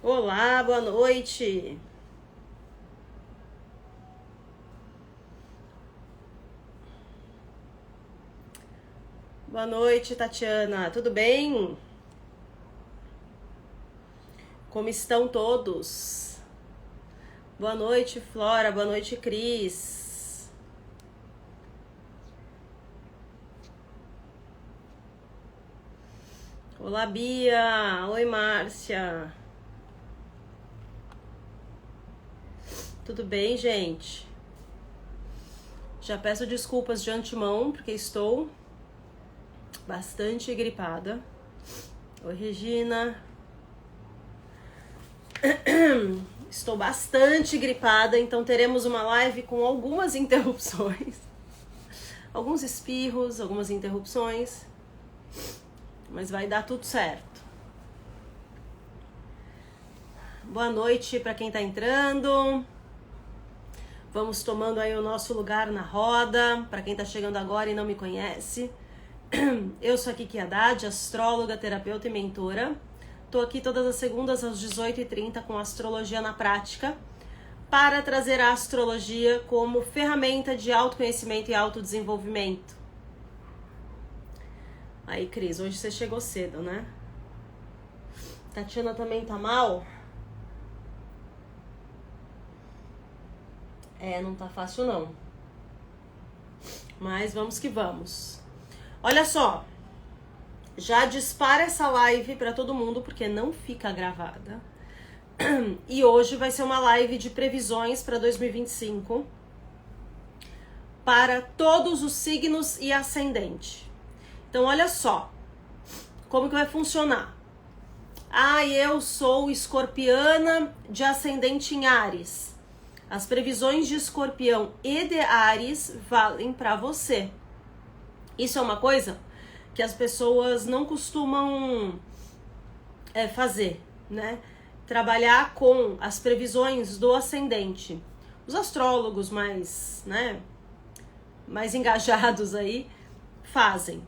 Olá, boa noite. Boa noite, Tatiana. Tudo bem? Como estão todos? Boa noite, Flora. Boa noite, Cris. Olá, Bia. Oi, Márcia. Tudo bem, gente? Já peço desculpas de antemão, porque estou bastante gripada. Oi, Regina. Estou bastante gripada, então teremos uma live com algumas interrupções. Alguns espirros, algumas interrupções. Mas vai dar tudo certo. Boa noite para quem tá entrando. Vamos tomando aí o nosso lugar na roda. Para quem tá chegando agora e não me conhece, eu sou a Kiki Haddad, astróloga, terapeuta e mentora. Tô aqui todas as segundas às 18h30 com Astrologia na Prática para trazer a astrologia como ferramenta de autoconhecimento e autodesenvolvimento. Aí, Cris, hoje você chegou cedo, né? Tatiana também tá mal? Não tá fácil não. Mas vamos que vamos. Olha só, já dispara essa live pra todo mundo porque não fica gravada. E hoje vai ser uma live de previsões para 2025 para todos os signos e ascendente. Então olha só, como que vai funcionar? Eu sou escorpiana de ascendente em Áries. As previsões de Escorpião e de Áries valem para você. Isso é uma coisa que as pessoas não costumam fazer, né? Trabalhar com as previsões do ascendente. Os astrólogos mais engajados aí fazem.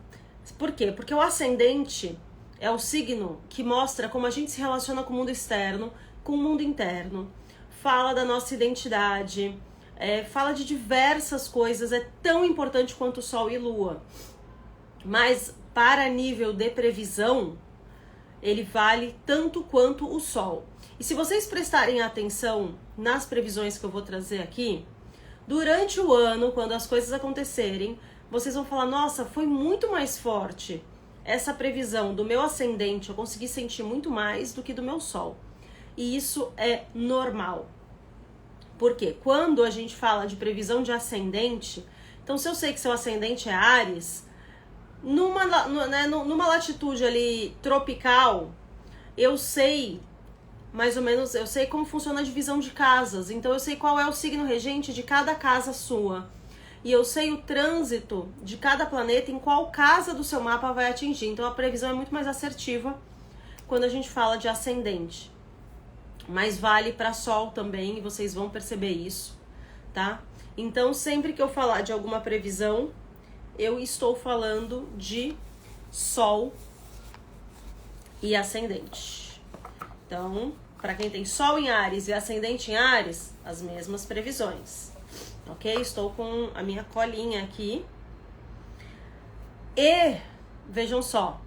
Por quê? Porque o ascendente é o signo que mostra como a gente se relaciona com o mundo externo, com o mundo interno. Fala da nossa identidade, fala de diversas coisas, é tão importante quanto o Sol e Lua. Mas para nível de previsão, ele vale tanto quanto o Sol. E se vocês prestarem atenção nas previsões que eu vou trazer aqui, durante o ano, quando as coisas acontecerem, vocês vão falar, nossa, foi muito mais forte essa previsão do meu ascendente, eu consegui sentir muito mais do que do meu Sol. E isso é normal. Por quê? Quando a gente fala de previsão de ascendente, então se eu sei que seu ascendente é Áries, numa latitude ali tropical, eu sei mais ou menos, eu sei como funciona a divisão de casas, então eu sei qual é o signo regente de cada casa sua. E eu sei o trânsito de cada planeta em qual casa do seu mapa vai atingir. Então a previsão é muito mais assertiva quando a gente fala de ascendente. Mas vale para Sol também, e vocês vão perceber isso, tá? Então, sempre que eu falar de alguma previsão, eu estou falando de Sol e ascendente. Então, para quem tem Sol em Áries e ascendente em Áries, as mesmas previsões, ok? Estou com a minha colinha aqui. E, vejam só,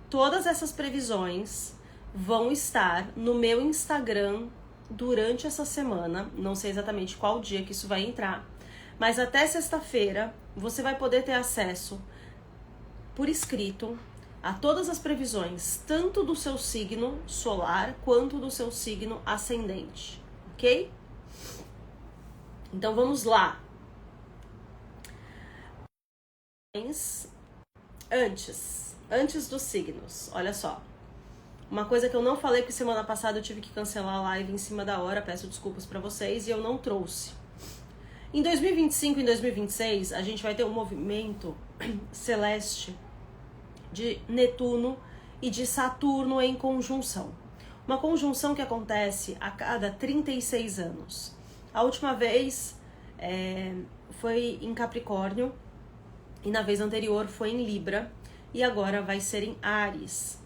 todas essas previsões vão estar no meu Instagram durante essa semana. Não sei exatamente qual dia que isso vai entrar, mas até sexta-feira você vai poder ter acesso por escrito a todas as previsões, tanto do seu signo solar quanto do seu signo ascendente, ok? Então vamos lá. Antes dos signos, olha só. Uma coisa que eu não falei, porque semana passada eu tive que cancelar a live em cima da hora, peço desculpas pra vocês, e eu não trouxe. Em 2025 e em 2026, a gente vai ter um movimento celeste de Netuno e de Saturno em conjunção. Uma conjunção que acontece a cada 36 anos. A última vez foi em Capricórnio, e na vez anterior foi em Libra, e agora vai ser em Áries.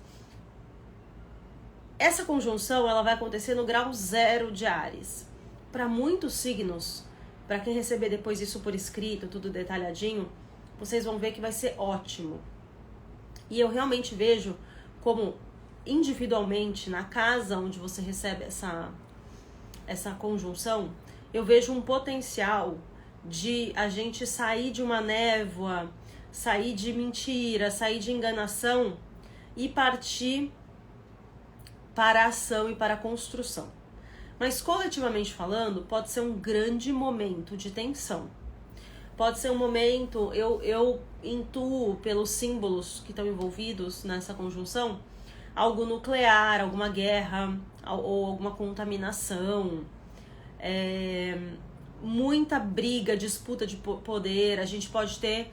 essa conjunção ela vai acontecer no grau 0 de Áries. Para muitos signos, para quem receber depois isso por escrito, tudo detalhadinho, vocês vão ver que vai ser ótimo. E eu realmente vejo como individualmente, na casa onde você recebe essa conjunção, eu vejo um potencial de a gente sair de uma névoa, sair de mentira, sair de enganação e partir para a ação e para a construção. Mas coletivamente falando, pode ser um grande momento de tensão. Pode ser um momento, eu intuo pelos símbolos que estão envolvidos nessa conjunção, algo nuclear, alguma guerra ou alguma contaminação, muita briga, disputa de poder. A gente pode ter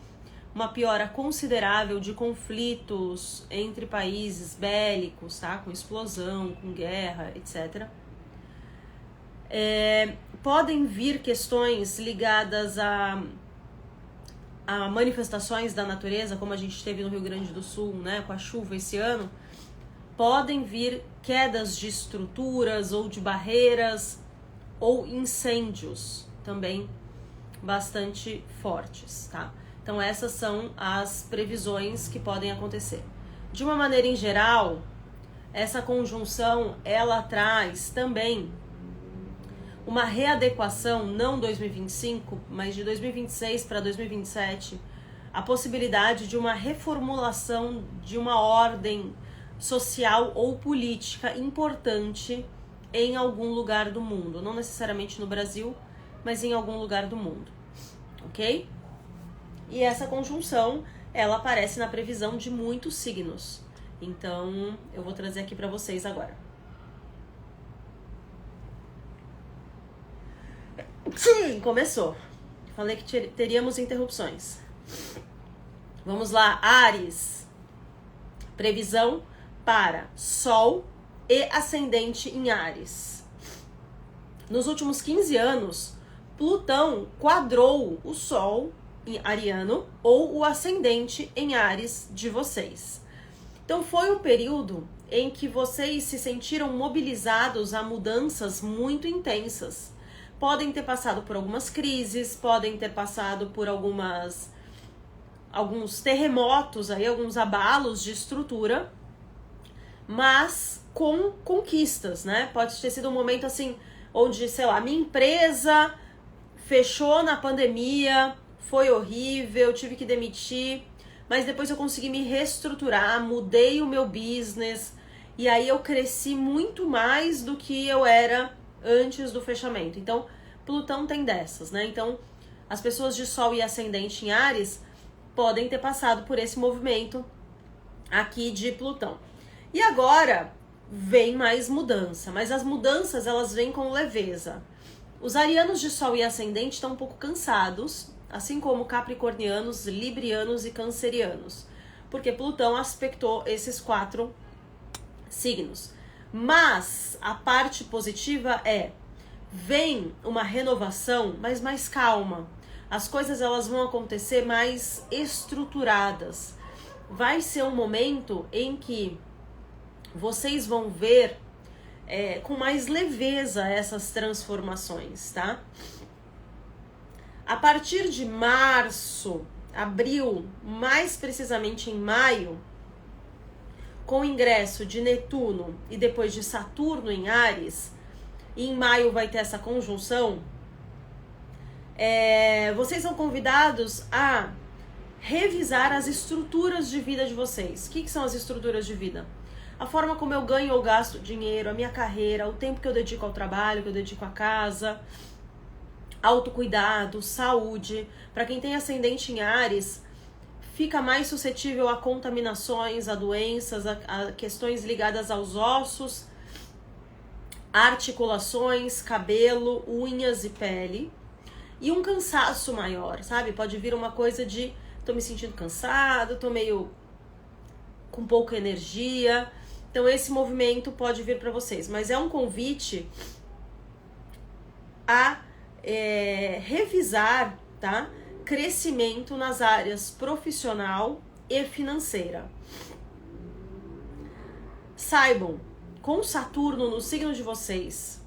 uma piora considerável de conflitos entre países bélicos, tá? Com explosão, com guerra, etc. Podem vir questões ligadas a manifestações da natureza, como a gente teve no Rio Grande do Sul, né, com a chuva esse ano. Podem vir quedas de estruturas ou de barreiras ou incêndios também bastante fortes, tá? Então essas são as previsões que podem acontecer. De uma maneira em geral, essa conjunção ela traz também uma readequação, não 2025, mas de 2026 para 2027, a possibilidade de uma reformulação de uma ordem social ou política importante em algum lugar do mundo. Não necessariamente no Brasil, mas em algum lugar do mundo. Ok? E essa conjunção, ela aparece na previsão de muitos signos. Então, eu vou trazer aqui para vocês agora. Sim, começou. Falei que teríamos interrupções. Vamos lá, Áries. Previsão para Sol e Ascendente em Áries. Nos últimos 15 anos, Plutão quadrou o Sol em Ariano ou o Ascendente em Áries de vocês. Então foi um período em que vocês se sentiram mobilizados a mudanças muito intensas. Podem ter passado por algumas crises, podem ter passado por alguns terremotos, aí, alguns abalos de estrutura, mas com conquistas, né? Pode ter sido um momento assim, onde, sei lá, minha empresa fechou na pandemia, foi horrível, tive que demitir, mas depois eu consegui me reestruturar, mudei o meu business, e aí eu cresci muito mais do que eu era antes do fechamento. Então, Plutão tem dessas, né? Então, as pessoas de Sol e Ascendente em Áries podem ter passado por esse movimento aqui de Plutão. E agora vem mais mudança, mas as mudanças elas vêm com leveza. Os arianos de Sol e Ascendente estão um pouco cansados, assim como capricornianos, librianos e cancerianos, porque Plutão aspectou esses 4 signos. Mas a parte positiva vem uma renovação, mas mais calma. As coisas elas vão acontecer mais estruturadas. Vai ser um momento em que vocês vão ver com mais leveza essas transformações, tá? A partir de março, abril, mais precisamente em maio, com o ingresso de Netuno e depois de Saturno em Áries, e em maio vai ter essa conjunção, vocês são convidados a revisar as estruturas de vida de vocês. O que são as estruturas de vida? A forma como eu ganho ou gasto dinheiro, a minha carreira, o tempo que eu dedico ao trabalho, que eu dedico à casa, autocuidado, saúde. Para quem tem ascendente em Áries, fica mais suscetível a contaminações, a doenças, a questões ligadas aos ossos, articulações, cabelo, unhas e pele. E um cansaço maior, sabe? Pode vir uma coisa de tô me sentindo cansado, tô meio com pouca energia. Então esse movimento pode vir para vocês, mas é um convite a revisar, tá? Crescimento nas áreas profissional e financeira. Saibam, com Saturno no signo de vocês,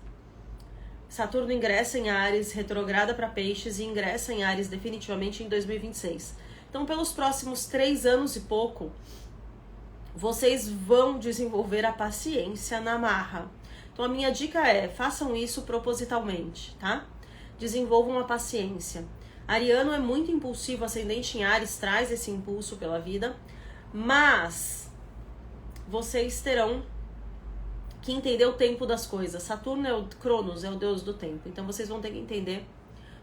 Saturno ingressa em Áries, retrograda para Peixes e ingressa em Áries definitivamente em 2026. Então, pelos próximos 3 anos e pouco, vocês vão desenvolver a paciência na marra. Então, a minha dica é, façam isso propositalmente, tá? Desenvolvam a paciência. Ariano é muito impulsivo, ascendente em Áries, traz esse impulso pela vida, mas vocês terão que entender o tempo das coisas. Saturno é o Cronos, é o deus do tempo. Então, vocês vão ter que entender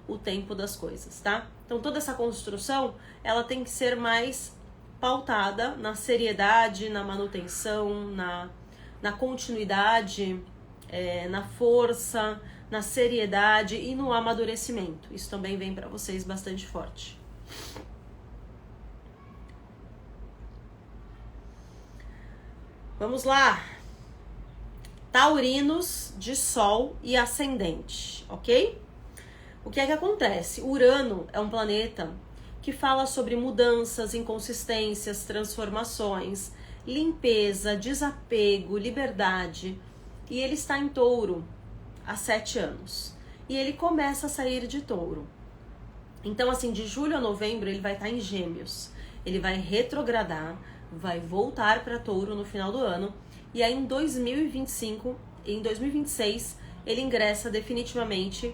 o tempo das coisas, tá? Então, toda essa construção, ela tem que ser mais pautada na seriedade, na manutenção, na continuidade, na força, na seriedade e no amadurecimento. Isso também vem para vocês bastante forte. Vamos lá. Taurinos de Sol e Ascendente, ok? O que é que acontece? Urano é um planeta que fala sobre mudanças, inconsistências, transformações, limpeza, desapego, liberdade. E ele está em Touro há 7 anos. E ele começa a sair de Touro. Então, assim, de julho a novembro ele vai estar em Gêmeos. Ele vai retrogradar, vai voltar para Touro no final do ano. E aí em 2025, em 2026, ele ingressa definitivamente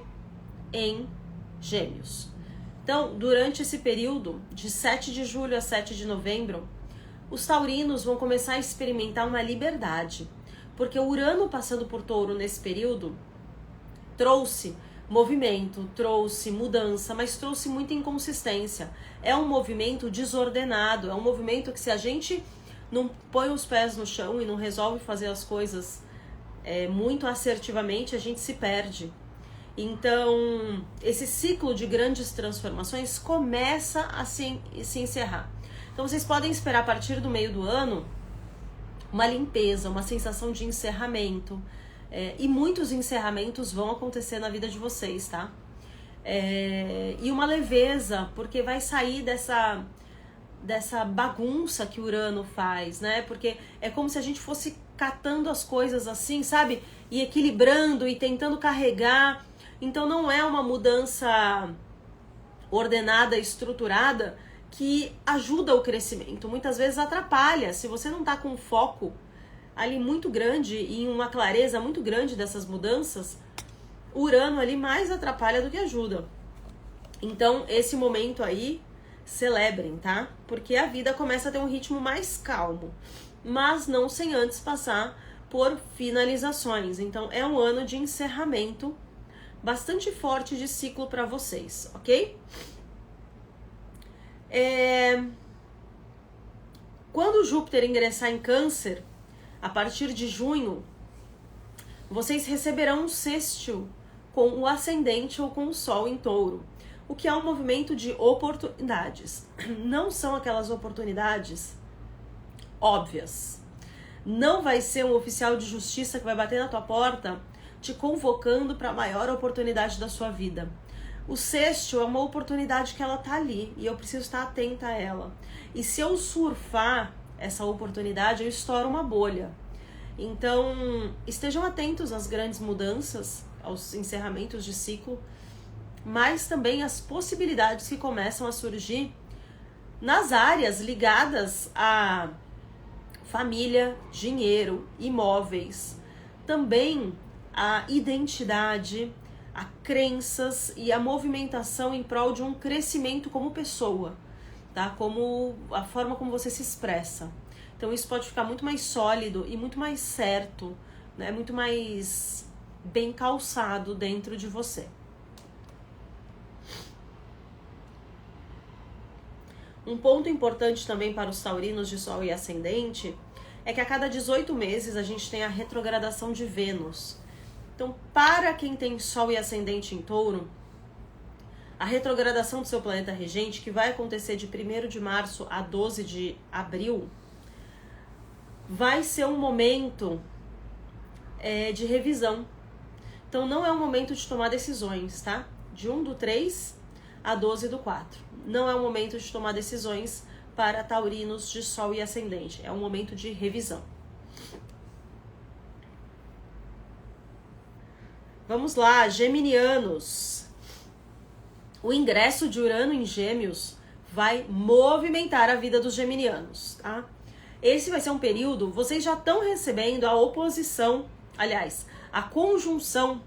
em Gêmeos. Então, durante esse período, de 7 de julho a 7 de novembro, os taurinos vão começar a experimentar uma liberdade. Porque o Urano passando por Touro nesse período trouxe movimento, trouxe mudança, mas trouxe muita inconsistência. É um movimento desordenado, é um movimento que se a gente não põe os pés no chão e não resolve fazer as coisas muito assertivamente, a gente se perde. Então, esse ciclo de grandes transformações começa a se encerrar. Então, vocês podem esperar a partir do meio do ano uma limpeza, uma sensação de encerramento. E muitos encerramentos vão acontecer na vida de vocês, tá? E uma leveza, porque vai sair dessa bagunça que Urano faz, né? Porque é como se a gente fosse catando as coisas assim, sabe? E equilibrando e tentando carregar. Então não é uma mudança ordenada, estruturada, que ajuda o crescimento. Muitas vezes atrapalha. Se você não tá com foco ali muito grande e uma clareza muito grande dessas mudanças, o Urano ali mais atrapalha do que ajuda. Então, esse momento aí, celebrem, tá? Porque a vida começa a ter um ritmo mais calmo, mas não sem antes passar por finalizações. Então, é um ano de encerramento bastante forte de ciclo para vocês, ok? Quando Júpiter ingressar em Câncer, a partir de junho, vocês receberão um sextil com o ascendente ou com o Sol em Touro, o que é um movimento de oportunidades. Não são aquelas oportunidades óbvias. Não vai ser um oficial de justiça que vai bater na tua porta te convocando para a maior oportunidade da sua vida. O sextil é uma oportunidade que ela tá ali e eu preciso estar atenta a ela. E se eu surfar essa oportunidade, eu estouro uma bolha. Então, estejam atentos às grandes mudanças, aos encerramentos de ciclo, mas também às possibilidades que começam a surgir nas áreas ligadas a família, dinheiro, imóveis, também a identidade, a crenças e a movimentação em prol de um crescimento como pessoa, tá? Como a forma como você se expressa. Então isso pode ficar muito mais sólido e muito mais certo, né? Muito mais bem calçado dentro de você. Um ponto importante também para os taurinos de Sol e Ascendente é que a cada 18 meses a gente tem a retrogradação de Vênus. Então, para quem tem Sol e Ascendente em Touro, a retrogradação do seu planeta regente, que vai acontecer de 1º de março a 12 de abril, vai ser um momento de revisão. Então, não é um momento de tomar decisões, tá? De 1/3 a 12/4. Não é um momento de tomar decisões para taurinos de Sol e Ascendente. É um momento de revisão. Vamos lá, geminianos. O ingresso de Urano em Gêmeos vai movimentar a vida dos geminianos, tá? Esse vai ser um período, vocês já estão recebendo a oposição, aliás, a conjunção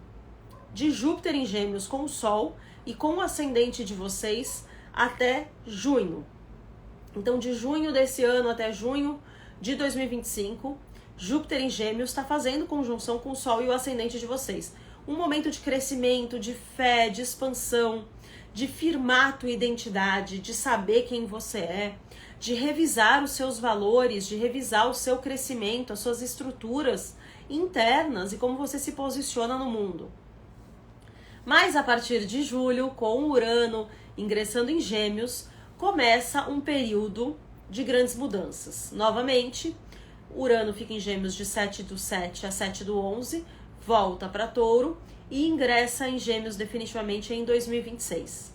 de Júpiter em Gêmeos com o Sol e com o ascendente de vocês até junho. Então, de junho desse ano até junho de 2025, Júpiter em Gêmeos está fazendo conjunção com o Sol e o ascendente de vocês. Um momento de crescimento, de fé, de expansão, de firmar a tua identidade, de saber quem você é, de revisar os seus valores, de revisar o seu crescimento, as suas estruturas internas e como você se posiciona no mundo. Mas a partir de julho, com o Urano ingressando em Gêmeos, começa um período de grandes mudanças. Novamente, Urano fica em Gêmeos de 7/7 a 7/11, volta para Touro e ingressa em Gêmeos definitivamente em 2026.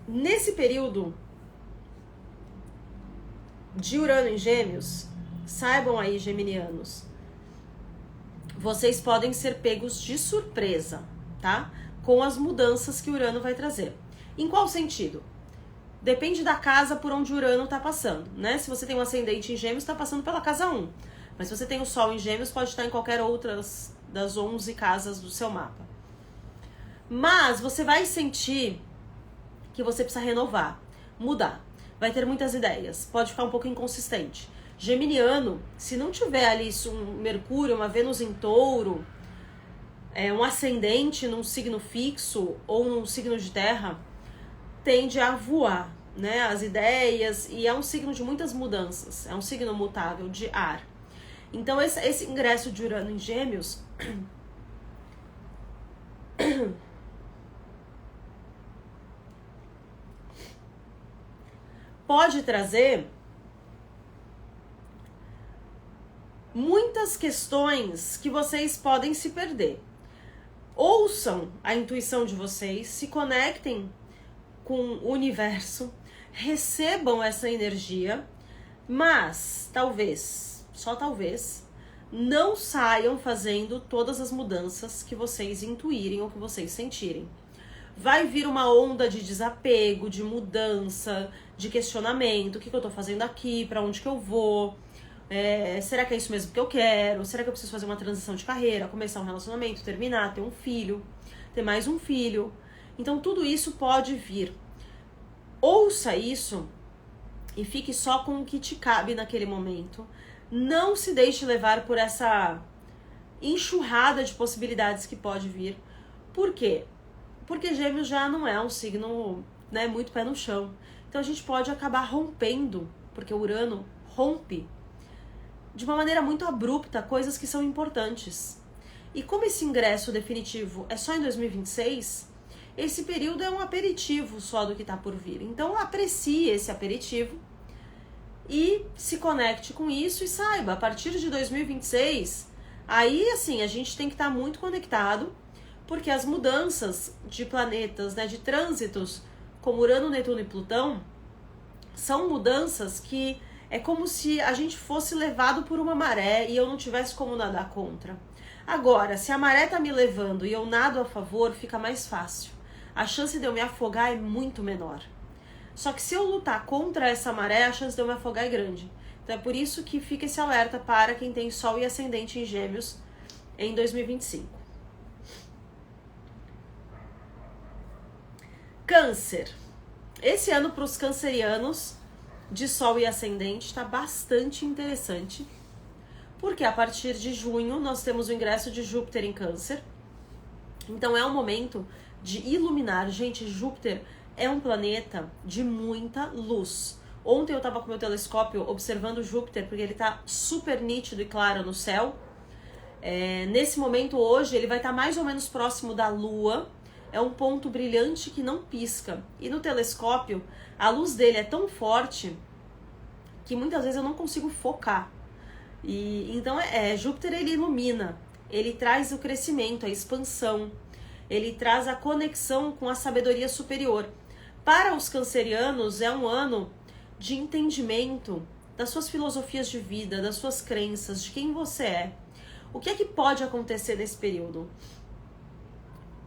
Nesse período de Urano em Gêmeos, saibam aí, geminianos, vocês podem ser pegos de surpresa, tá? Com as mudanças que Urano vai trazer. Em qual sentido? Depende da casa por onde Urano tá passando, né? Se você tem um ascendente em Gêmeos, tá passando pela casa 1. Mas se você tem o Sol em Gêmeos, pode estar em qualquer outra das 11 casas do seu mapa. Mas você vai sentir que você precisa renovar, mudar. Vai ter muitas ideias, pode ficar um pouco inconsistente. Geminiano, se não tiver ali um Mercúrio, uma Vênus em Touro, um ascendente num signo fixo ou num signo de terra, tende a voar, né? As ideias, e é um signo de muitas mudanças, é um signo mutável de ar. Então esse ingresso de Urano em Gêmeos pode trazer muitas questões que vocês podem se perder. Ouçam a intuição de vocês, se conectem com o universo, recebam essa energia, mas talvez, só talvez, não saiam fazendo todas as mudanças que vocês intuírem ou que vocês sentirem. Vai vir uma onda de desapego, de mudança, de questionamento. O que eu tô fazendo aqui? Pra onde que eu vou? Será que é isso mesmo que eu quero? Será que eu preciso fazer uma transição de carreira? Começar um relacionamento, terminar, ter um filho, ter mais um filho? Então tudo isso pode vir. Ouça isso e fique só com o que te cabe naquele momento. Não se deixe levar por essa enxurrada de possibilidades que pode vir. Por quê? Porque Gêmeos já não é um signo, né, muito pé no chão. Então a gente pode acabar rompendo, porque o Urano rompe de uma maneira muito abrupta coisas que são importantes. E como esse ingresso definitivo é só em 2026, esse período é um aperitivo só do que está por vir. Então aprecie esse aperitivo e se conecte com isso e saiba, a partir de 2026, aí assim, a gente tem que estar muito conectado, porque as mudanças de planetas, né, de trânsitos, como Urano, Netuno e Plutão, são mudanças que é como se a gente fosse levado por uma maré e eu não tivesse como nadar contra. Agora, se a maré tá me levando e eu nado a favor, fica mais fácil. A chance de eu me afogar é muito menor. Só que se eu lutar contra essa maré, a chance de eu me afogar é grande. Então é por isso que fica esse alerta para quem tem Sol e Ascendente em Gêmeos em 2025. Câncer. Esse ano para os cancerianos de Sol e Ascendente está bastante interessante, porque a partir de junho nós temos o ingresso de Júpiter em Câncer. Então é um momento de iluminar. Gente, Júpiter é um planeta de muita luz. Ontem eu estava com meu telescópio observando Júpiter, porque ele está super nítido e claro no céu. Nesse momento hoje ele vai estar mais ou menos próximo da Lua. É um ponto brilhante que não pisca. E no telescópio, a luz dele é tão forte que muitas vezes eu não consigo focar. Então, Júpiter ele ilumina, ele traz o crescimento, a expansão, ele traz a conexão com a sabedoria superior. Para os cancerianos, é um ano de entendimento das suas filosofias de vida, das suas crenças, de quem você é. O que é que pode acontecer nesse período?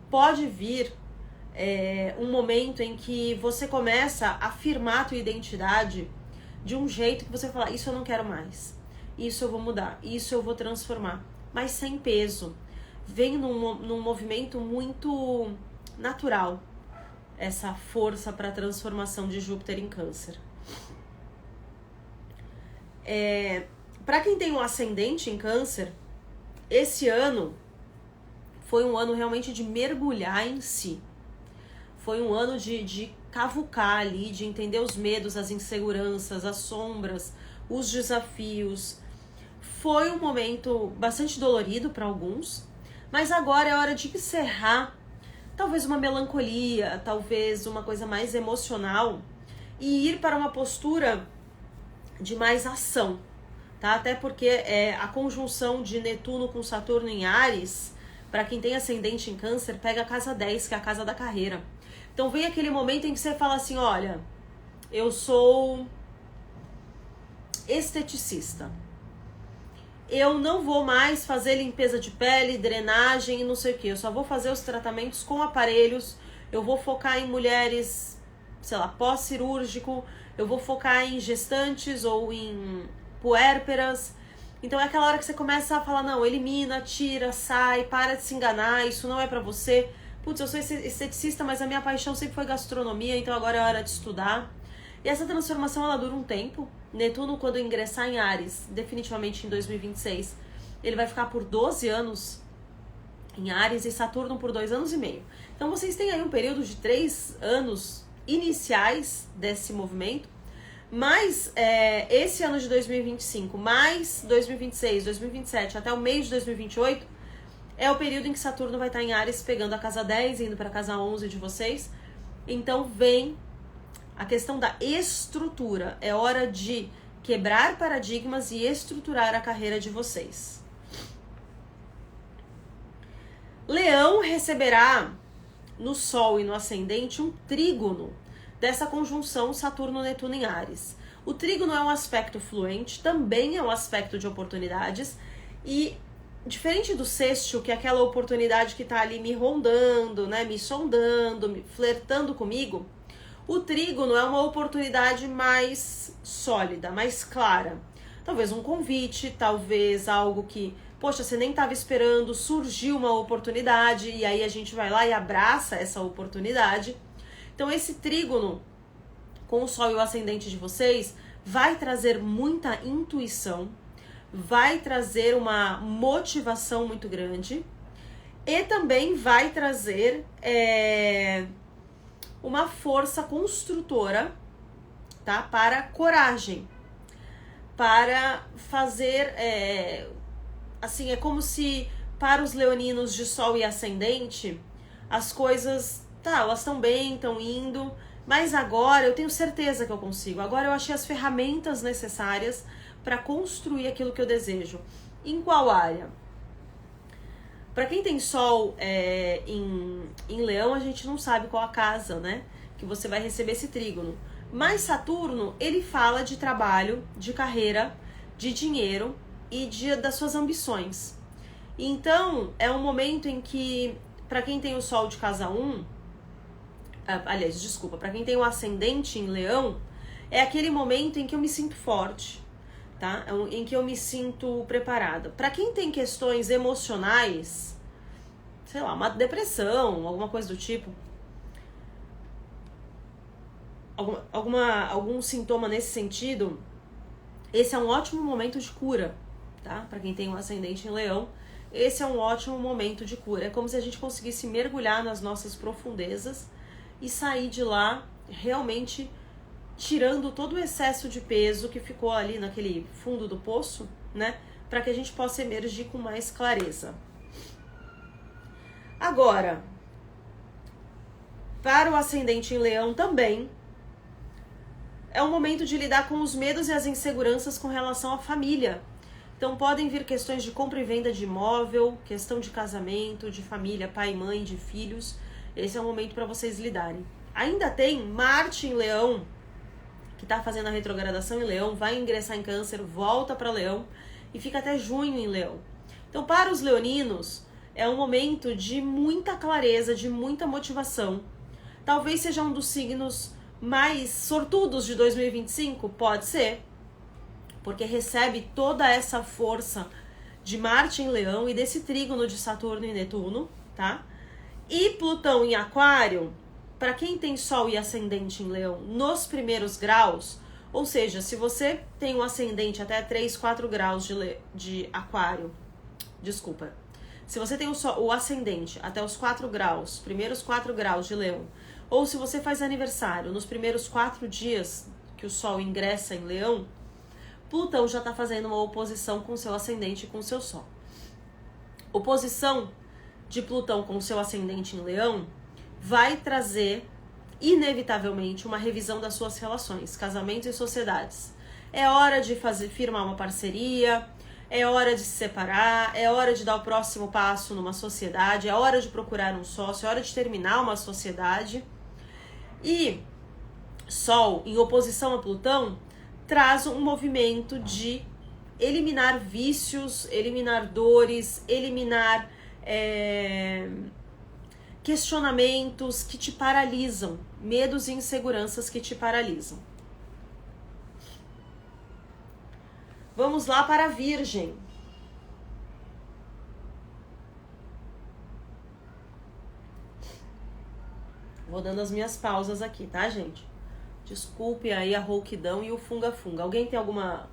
Pode vir um momento em que você começa a afirmar a tua identidade de um jeito que você fala, isso eu não quero mais, isso eu vou mudar, isso eu vou transformar, mas sem peso. Vem num movimento muito natural, essa força para a transformação de Júpiter em Câncer. Para quem tem um ascendente em Câncer, esse ano foi um ano realmente de mergulhar em si. Foi um ano de cavucar ali, de entender os medos, as inseguranças, as sombras, os desafios. Foi um momento bastante dolorido para alguns, mas agora é hora de encerrar talvez uma melancolia, talvez uma coisa mais emocional e ir para uma postura de mais ação, tá? Até porque a conjunção de Netuno com Saturno em Áries, para quem tem ascendente em Câncer, pega a casa 10, que é a casa da carreira. Então vem aquele momento em que você fala assim, olha, eu sou esteticista. Eu não vou mais fazer limpeza de pele, drenagem e não sei o que. Eu só vou fazer os tratamentos com aparelhos. Eu vou focar em mulheres, sei lá, pós-cirúrgico. Eu vou focar em gestantes ou em puérperas. Então é aquela hora que você começa a falar, não, elimina, tira, sai, para de se enganar, isso não é pra você. Putz, eu sou esteticista, mas a minha paixão sempre foi gastronomia, então agora é hora de estudar. E essa transformação, ela dura um tempo. Netuno, quando ingressar em Áries, definitivamente em 2026, ele vai ficar por 12 anos em Áries e Saturno por 2 anos e meio. Então vocês têm aí um período de 3 anos iniciais desse movimento, mais esse ano de 2025, mais 2026, 2027, até o mês de 2028, é o período em que Saturno vai estar em Áries, pegando a casa 10, indo para a casa 11 de vocês. Então vem a questão da estrutura. É hora de quebrar paradigmas e estruturar a carreira de vocês. Leão receberá no Sol e no Ascendente um trígono dessa conjunção Saturno-Netuno em Áries. O trígono é um aspecto fluente, também é um aspecto de oportunidades e diferente do sextil, que é aquela oportunidade que está ali me rondando, né, me sondando, flertando comigo, o trígono é uma oportunidade mais sólida, mais clara. Talvez um convite, talvez algo que, poxa, você nem estava esperando, surgiu uma oportunidade e aí a gente vai lá e abraça essa oportunidade. Então esse trígono com o Sol e o Ascendente de vocês vai trazer muita intuição, vai trazer uma motivação muito grande e também vai trazer uma força construtora, tá? Para coragem, para fazer, assim, é como se para os leoninos de Sol e Ascendente, as coisas, tá, elas estão bem, estão indo, mas agora eu tenho certeza que eu consigo, agora eu achei as ferramentas necessárias para construir aquilo que eu desejo. Em qual área? Para quem tem Sol em Leão, a gente não sabe qual a casa, né? Que você vai receber esse trígono. Mas Saturno, ele fala de trabalho, de carreira, de dinheiro e das suas ambições. Então, é um momento em que, para quem tem o Sol de casa 1, para quem tem o Ascendente em Leão, é aquele momento em que eu me sinto forte, tá? Em que eu me sinto preparada. Para quem tem questões emocionais, sei lá, uma depressão, alguma coisa do tipo, algum sintoma nesse sentido, esse é um ótimo momento de cura, tá? Para quem tem um ascendente em Leão, esse é um ótimo momento de cura. É como se a gente conseguisse mergulhar nas nossas profundezas e sair de lá realmente tirando todo o excesso de peso que ficou ali naquele fundo do poço, né? Para que a gente possa emergir com mais clareza. Agora, para o ascendente em Leão também, é um momento de lidar com os medos e as inseguranças com relação à família. Então podem vir questões de compra e venda de imóvel, questão de casamento, de família, pai e mãe, de filhos. Esse é o momento para vocês lidarem. Ainda tem Marte em Leão, que está fazendo a retrogradação em Leão, vai ingressar em Câncer, volta para Leão e fica até junho em Leão. Então, para os leoninos, é um momento de muita clareza, de muita motivação. Talvez seja um dos signos mais sortudos de 2025, pode ser, porque recebe toda essa força de Marte em Leão e desse trígono de Saturno e Netuno, tá? E Plutão em Aquário, para quem tem Sol e Ascendente em Leão nos primeiros graus, ou seja, se você tem um ascendente até 3, 4 graus de Aquário, desculpa, se você tem o ascendente até os 4 graus, primeiros 4 graus de Leão, ou se você faz aniversário nos primeiros 4 dias que o Sol ingressa em Leão, Plutão já está fazendo uma oposição com seu ascendente e com seu Sol. Oposição de Plutão com seu ascendente em Leão vai trazer, inevitavelmente, uma revisão das suas relações, casamentos e sociedades. É hora de firmar uma parceria, é hora de se separar, é hora de dar o próximo passo numa sociedade, é hora de procurar um sócio, é hora de terminar uma sociedade. E Sol, em oposição a Plutão, traz um movimento de eliminar vícios, eliminar dores, eliminar questionamentos que te paralisam, medos e inseguranças que te paralisam. Vamos lá para a Virgem. Vou dando as minhas pausas aqui, tá, gente? Desculpe aí a rouquidão e o funga-funga. Alguém tem alguma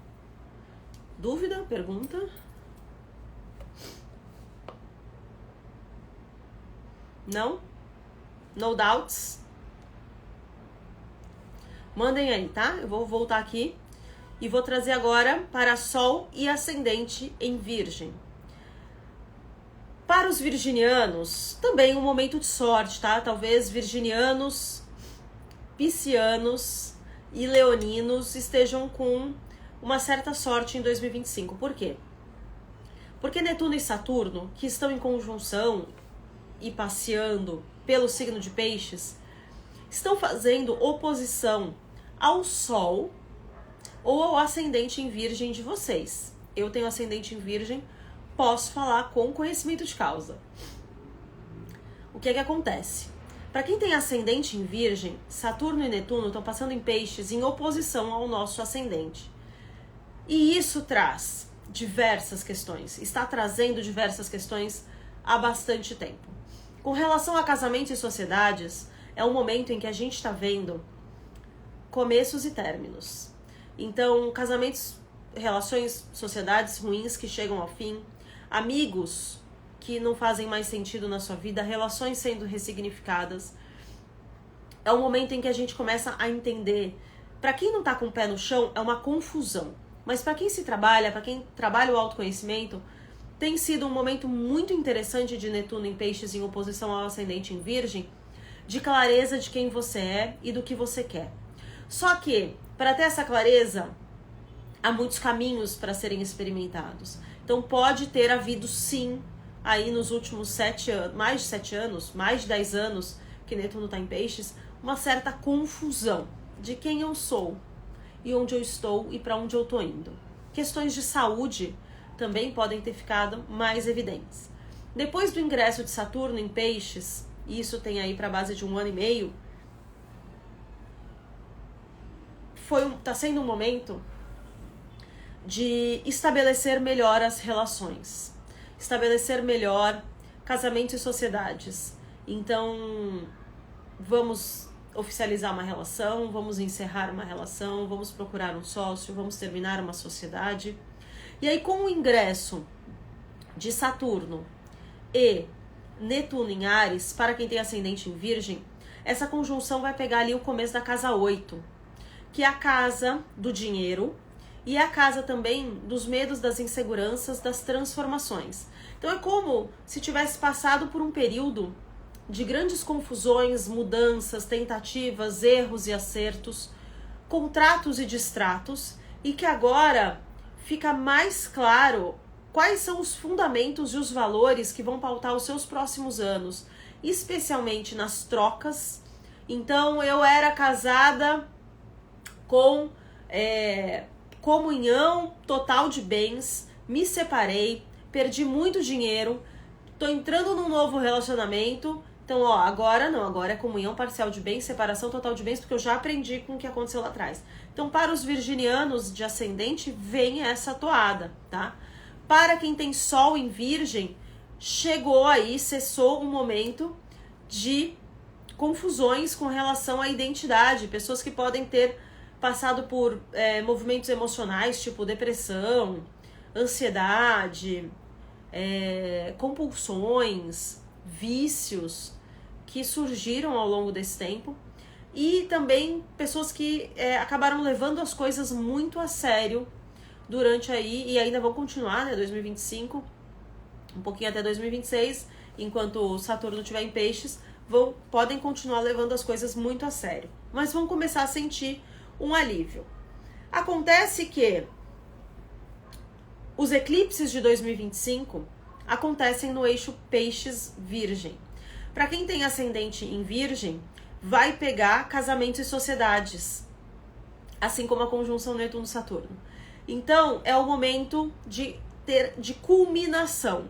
dúvida, pergunta? Não? No doubts? Mandem aí, tá? Eu vou voltar aqui e vou trazer agora para Sol e Ascendente em Virgem. Para os virginianos, também um momento de sorte, tá? Talvez virginianos, piscianos e leoninos estejam com uma certa sorte em 2025. Por quê? Porque Netuno e Saturno, que estão em conjunção e passeando pelo signo de Peixes, estão fazendo oposição ao Sol ou ao ascendente em Virgem de vocês. Eu tenho ascendente em Virgem, posso falar com conhecimento de causa. O que é que acontece? Para quem tem ascendente em Virgem, Saturno e Netuno estão passando em Peixes em oposição ao nosso ascendente. E isso traz diversas questões, está trazendo diversas questões há bastante tempo. Com relação a casamento e sociedades, é um momento em que a gente está vendo começos e términos. Então, casamentos, relações, sociedades ruins que chegam ao fim, amigos que não fazem mais sentido na sua vida, relações sendo ressignificadas. É um momento em que a gente começa a entender. Para quem não está com o pé no chão, é uma confusão. Mas para quem para quem trabalha o autoconhecimento, tem sido um momento muito interessante de Netuno em Peixes em oposição ao ascendente em Virgem, de clareza de quem você é e do que você quer. Só que, para ter essa clareza, há muitos caminhos para serem experimentados. Então pode ter havido sim, aí nos últimos 7 anos, mais de 7 anos, mais de 10 anos que Netuno está em Peixes, uma certa confusão de quem eu sou e onde eu estou e para onde eu estou indo. Questões de saúde também podem ter ficado mais evidentes. Depois do ingresso de Saturno em Peixes, e isso tem aí para base de 1 ano e meio, tá sendo um momento de estabelecer melhor as relações, estabelecer melhor casamentos e sociedades. Então, vamos oficializar uma relação, vamos encerrar uma relação, vamos procurar um sócio, vamos terminar uma sociedade. E aí, com o ingresso de Saturno e Netuno em Áries, para quem tem ascendente em Virgem, essa conjunção vai pegar ali o começo da casa 8, que é a casa do dinheiro e é a casa também dos medos, das inseguranças, das transformações. Então é como se tivesse passado por um período de grandes confusões, mudanças, tentativas, erros e acertos, contratos e distratos, e que agora fica mais claro quais são os fundamentos e os valores que vão pautar os seus próximos anos, especialmente nas trocas. Então, eu era casada com comunhão total de bens, me separei, perdi muito dinheiro, tô entrando num novo relacionamento, então, ó, agora não, agora é comunhão parcial de bens, separação total de bens, porque eu já aprendi com o que aconteceu lá atrás. Então, para os virginianos de ascendente, vem essa toada, tá? Para quem tem sol em virgem, chegou aí, cessou um momento de confusões com relação à identidade. Pessoas que podem ter passado por movimentos emocionais, tipo depressão, ansiedade, compulsões, vícios que surgiram ao longo desse tempo. E também pessoas que acabaram levando as coisas muito a sério durante aí, e ainda vão continuar, né, 2025, um pouquinho até 2026, enquanto o Saturno estiver em peixes, podem continuar levando as coisas muito a sério. Mas vão começar a sentir um alívio. Acontece que os eclipses de 2025 acontecem no eixo peixes-virgem. Para quem tem ascendente em virgem, vai pegar casamentos e sociedades, assim como a conjunção Netuno-Saturno. Então, é o momento de culminação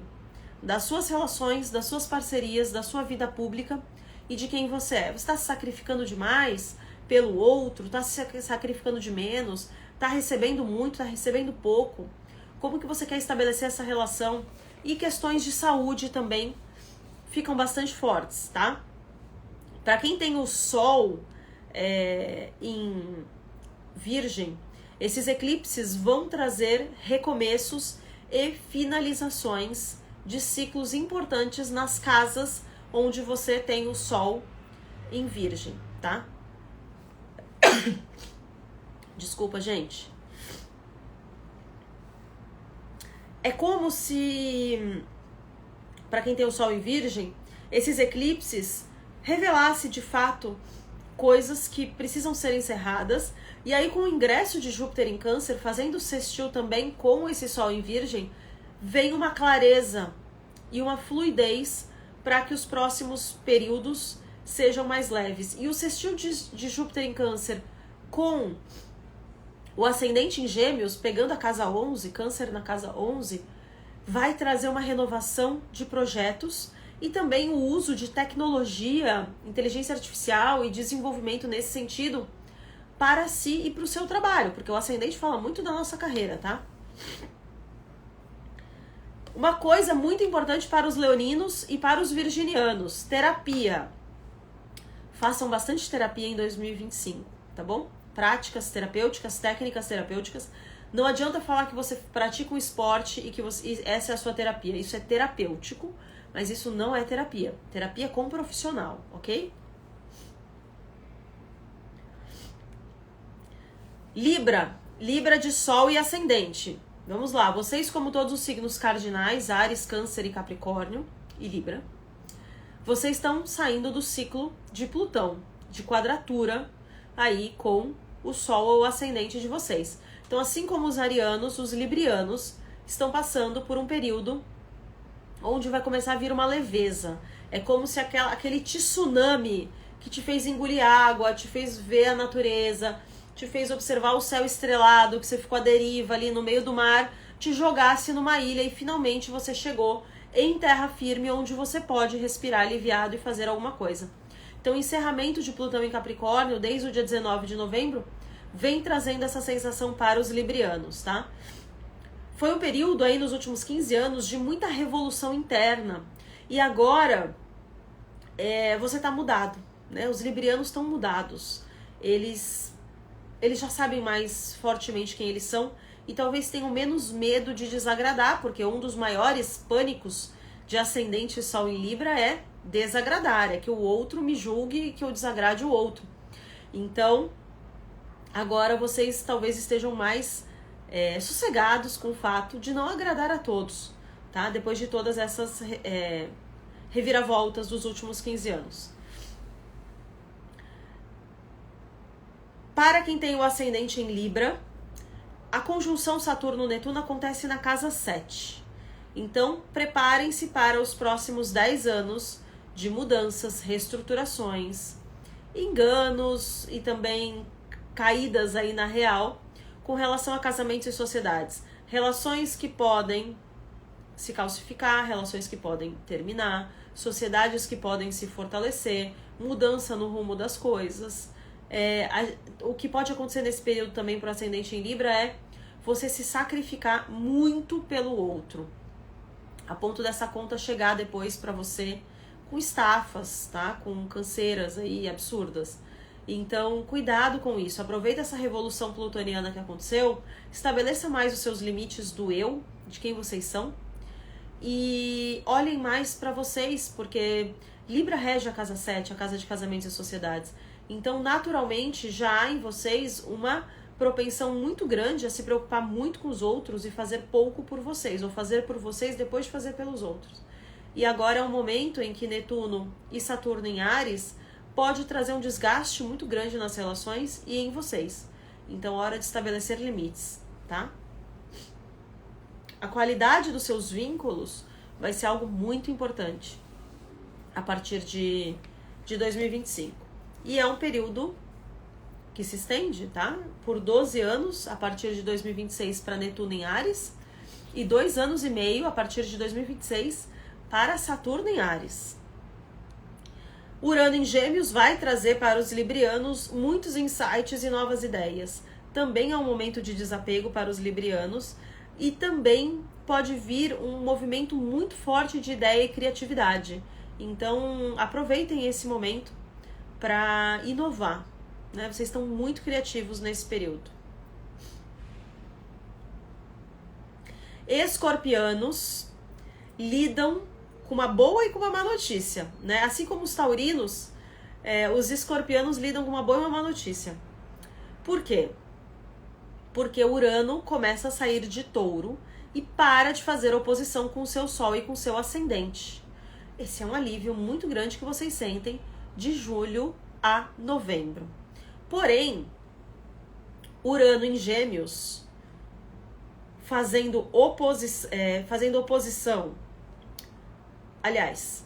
das suas relações, das suas parcerias, da sua vida pública e de quem você é. Você está se sacrificando demais pelo outro, está se sacrificando de menos, está recebendo muito, está recebendo pouco. Como que você quer estabelecer essa relação? E questões de saúde também ficam bastante fortes, tá? Para quem tem o Sol em Virgem, esses eclipses vão trazer recomeços e finalizações de ciclos importantes nas casas onde você tem o Sol em Virgem, tá? Desculpa, gente. É como se, para quem tem o Sol em Virgem, esses eclipses revelasse de fato coisas que precisam ser encerradas. E aí, com o ingresso de Júpiter em Câncer, fazendo sextil também com esse Sol em Virgem, vem uma clareza e uma fluidez para que os próximos períodos sejam mais leves. E o sextil de Júpiter em Câncer com o ascendente em Gêmeos, pegando a casa 11, Câncer na casa 11, vai trazer uma renovação de projetos e também o uso de tecnologia, inteligência artificial e desenvolvimento nesse sentido para si e para o seu trabalho, porque o ascendente fala muito da nossa carreira, tá? Uma coisa muito importante para os leoninos e para os virginianos, terapia. Façam bastante terapia em 2025, tá bom? Práticas terapêuticas, técnicas terapêuticas. Não adianta falar que você pratica um esporte e que essa é a sua terapia. Isso é terapêutico, mas isso não é terapia. Terapia com profissional, ok? Libra de Sol e Ascendente. Vamos lá, vocês, como todos os signos cardinais, Áries, Câncer e Capricórnio e Libra, vocês estão saindo do ciclo de Plutão, de quadratura aí com o Sol ou o Ascendente de vocês. Então, assim como os arianos, os librianos estão passando por um período onde vai começar a vir uma leveza. É como se aquele tsunami que te fez engolir água, te fez ver a natureza, te fez observar o céu estrelado, que você ficou à deriva ali no meio do mar, te jogasse numa ilha e finalmente você chegou em terra firme, onde você pode respirar aliviado e fazer alguma coisa. Então, o encerramento de Plutão em Capricórnio, desde o dia 19 de novembro, vem trazendo essa sensação para os librianos, tá? Foi um período aí nos últimos 15 anos de muita revolução interna. E agora, você tá mudado, né? Os librianos estão mudados. Eles já sabem mais fortemente quem eles são e talvez tenham menos medo de desagradar, porque um dos maiores pânicos de ascendente Sol em Libra é desagradar, é que o outro me julgue e que eu desagrade o outro. Então, agora vocês talvez estejam mais sossegados com o fato de não agradar a todos, tá? Depois de todas essas reviravoltas dos últimos 15 anos. Para quem tem o ascendente em Libra, a conjunção Saturno-Netuno acontece na casa 7. Então, preparem-se para os próximos 10 anos de mudanças, reestruturações, enganos e também caídas aí na real com relação a casamentos e sociedades. Relações que podem se calcificar, relações que podem terminar, sociedades que podem se fortalecer, mudança no rumo das coisas. O que pode acontecer nesse período também para o ascendente em Libra é você se sacrificar muito pelo outro, a ponto dessa conta chegar depois para você com estafas, tá? Com canseiras aí absurdas. Então, cuidado com isso. Aproveita essa revolução plutoniana que aconteceu, estabeleça mais os seus limites do eu, de quem vocês são, e olhem mais para vocês, porque Libra rege a casa 7, a casa de casamentos e sociedades. Então, naturalmente, já há em vocês uma propensão muito grande a se preocupar muito com os outros e fazer pouco por vocês, ou fazer por vocês depois de fazer pelos outros. E agora é um momento em que Netuno e Saturno em Áries pode trazer um desgaste muito grande nas relações e em vocês. Então, hora de estabelecer limites, tá? A qualidade dos seus vínculos vai ser algo muito importante a partir de 2025. E é um período que se estende, tá? Por 12 anos, a partir de 2026 para Netuno em Áries, e 2 anos e meio a partir de 2026 para Saturno em Áries. Urano em Gêmeos vai trazer para os librianos muitos insights e novas ideias. Também é um momento de desapego para os librianos e também pode vir um movimento muito forte de ideia e criatividade. Então, aproveitem esse momento para inovar, né? Vocês estão muito criativos nesse período. Escorpianos lidam com uma boa e com uma má notícia, né? Assim como os taurinos, os escorpianos lidam com uma boa e uma má notícia. Por quê? Porque Urano começa a sair de Touro e para de fazer oposição com o seu Sol e com o seu ascendente. Esse é um alívio muito grande que vocês sentem de julho a novembro. Porém, Urano em Gêmeos fazendo oposição. Aliás,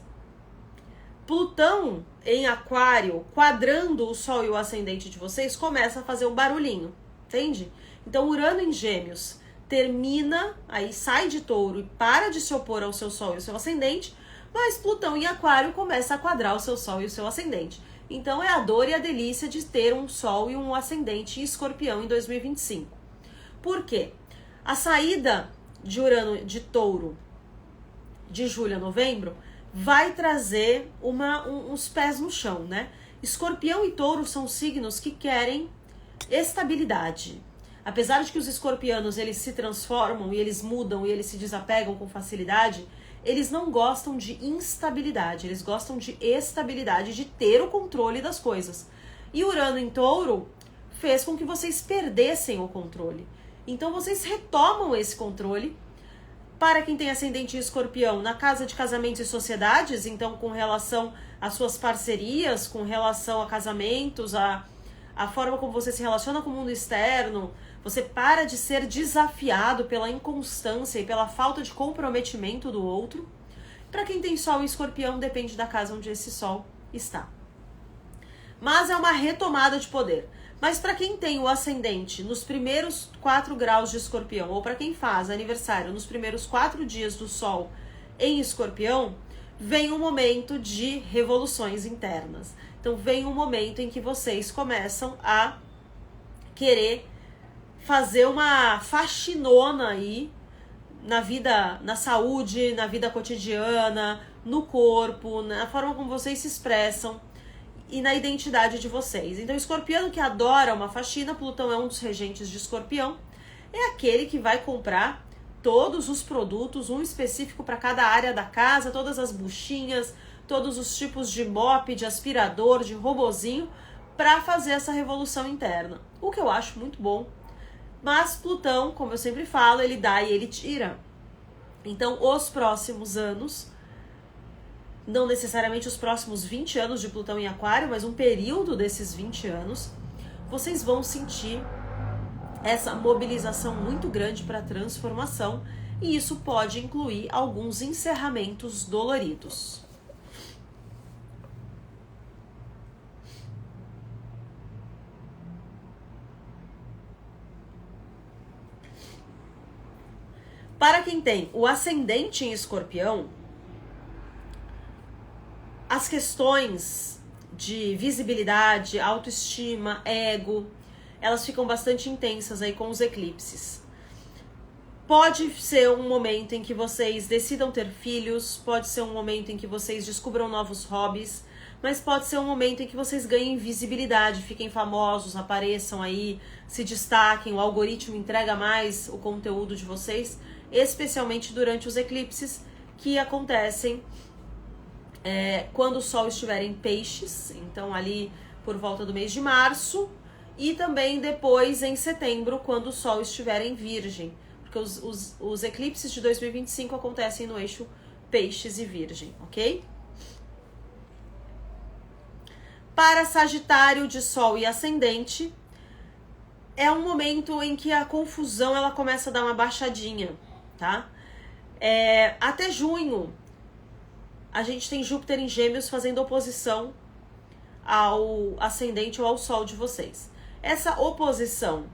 Plutão em Aquário quadrando o Sol e o ascendente de vocês começa a fazer um barulhinho, entende? Então, Urano em Gêmeos termina, aí sai de Touro e para de se opor ao seu Sol e ao seu ascendente, mas Plutão em Aquário começa a quadrar o seu Sol e o seu ascendente. Então, é a dor e a delícia de ter um Sol e um ascendente em Escorpião em 2025. Por quê? A saída de Urano de Touro de julho a novembro vai trazer uns pés no chão, né? Escorpião e Touro são signos que querem estabilidade. Apesar de que os escorpianos eles se transformam e eles mudam e eles se desapegam com facilidade, eles não gostam de instabilidade, eles gostam de estabilidade, de ter o controle das coisas. E Urano em Touro fez com que vocês perdessem o controle. Então vocês retomam esse controle. Para quem tem ascendente em Escorpião, na casa de casamentos e sociedades, então com relação às suas parcerias, com relação a casamentos, a forma como você se relaciona com o mundo externo, você para de ser desafiado pela inconstância e pela falta de comprometimento do outro. Para quem tem Sol em Escorpião, depende da casa onde esse Sol está. Mas é uma retomada de poder. Mas para quem tem o ascendente nos primeiros 4 graus de Escorpião, ou para quem faz aniversário nos primeiros 4 dias do Sol em Escorpião, vem um momento de revoluções internas. Então vem um momento em que vocês começam a querer fazer uma faxinona aí na vida, na saúde, na vida cotidiana, no corpo, na forma como vocês se expressam e na identidade de vocês. Então, escorpiano que adora uma faxina, Plutão é um dos regentes de Escorpião, é aquele que vai comprar todos os produtos, um específico para cada área da casa, todas as buchinhas, todos os tipos de mop, de aspirador, de robozinho, para fazer essa revolução interna. O que eu acho muito bom. Mas Plutão, como eu sempre falo, ele dá e ele tira. Então, os próximos anos, não necessariamente os próximos 20 anos de Plutão em Aquário, mas um período desses 20 anos, vocês vão sentir essa mobilização muito grande para a transformação, e isso pode incluir alguns encerramentos doloridos. Para quem tem o ascendente em Escorpião, as questões de visibilidade, autoestima, ego, elas ficam bastante intensas aí com os eclipses. Pode ser um momento em que vocês decidam ter filhos, pode ser um momento em que vocês descubram novos hobbies, mas pode ser um momento em que vocês ganhem visibilidade, fiquem famosos, apareçam aí, se destaquem, o algoritmo entrega mais o conteúdo de vocês, especialmente durante os eclipses que acontecem quando o Sol estiver em Peixes, então ali por volta do mês de março, e também depois em setembro, quando o Sol estiver em Virgem, porque os eclipses de 2025 acontecem no eixo Peixes e Virgem, ok? Para Sagitário de Sol e Ascendente, é um momento em que a confusão ela começa a dar uma baixadinha, tá? Até junho, a gente tem Júpiter em Gêmeos fazendo oposição ao ascendente ou ao Sol de vocês. Essa oposição